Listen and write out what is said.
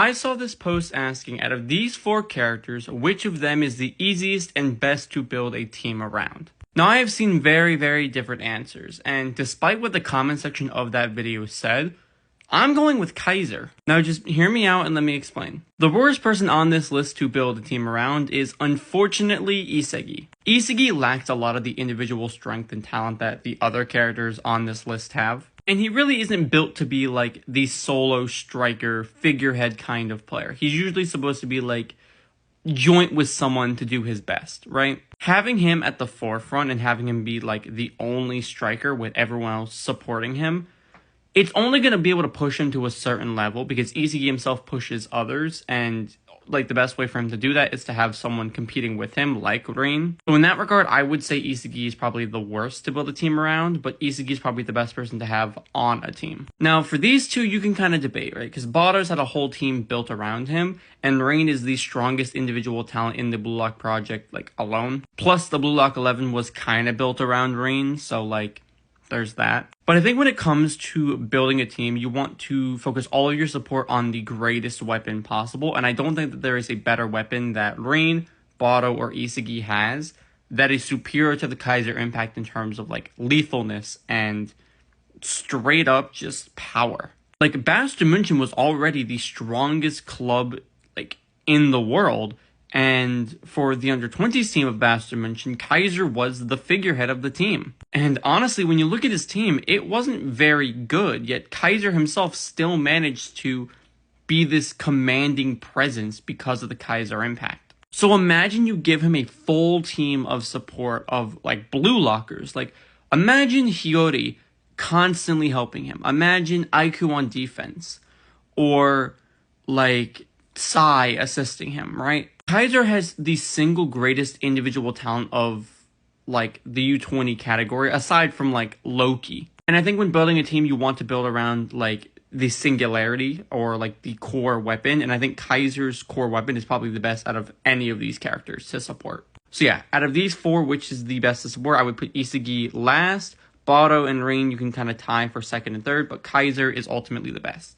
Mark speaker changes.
Speaker 1: I saw this post asking, out of these 4 characters, which of them is the easiest and best to build a team around? Now, I have seen very different answers, and despite what the comment section of that video said, I'm going with Kaiser. Now just hear me out and let me explain. The worst person on this list to build a team around is unfortunately Isagi. Isagi lacks a lot of the individual strength and talent that the other characters on this list have. And he really isn't built to be like the solo striker, figurehead kind of player. He's usually supposed to be like joint with someone to do his best, right? Having him at the forefront and having him be like the only striker with everyone else supporting him, it's only going to be able to push him to a certain level because Isagi himself pushes others, and like the best way for him to do that is to have someone competing with him like Rain. So in that regard, I would say Isagi is probably the worst to build a team around, but Isagi is probably the best person to have on a team. Now for these two, you can kind of debate, right? Because Bado's had a whole team built around him, and Rain is the strongest individual talent in the Blue Lock project, like alone. Plus the Blue Lock 11 was kind of built around Rain, so like there's that. But I think when it comes to building a team, you want to focus all of your support on the greatest weapon possible. And I don't think that there is a better weapon that Rain, Bado, or Isagi has that is superior to the Kaiser Impact in terms of like lethalness and straight up just power. Like Bastion München was already the strongest club like in the world. And for the under-20s team of Bastion München, Kaiser was the figurehead of the team. And honestly, when you look at his team, it wasn't very good, yet Kaiser himself still managed to be this commanding presence because of the Kaiser Impact. So imagine you give him a full team of support of like blue lockers. Like imagine Hiyori constantly helping him. Imagine Aiku on defense. Or like Sai assisting him, right? Kaiser has the single greatest individual talent of like the U20 category, aside from like Loki. And I think when building a team, you want to build around like the singularity or like the core weapon. And I think Kaiser's core weapon is probably the best out of any of these characters to support. So yeah, out of these 4, which is the best to support, I would put Isagi last. Bado and Rain, you can kind of tie for second and third, but Kaiser is ultimately the best.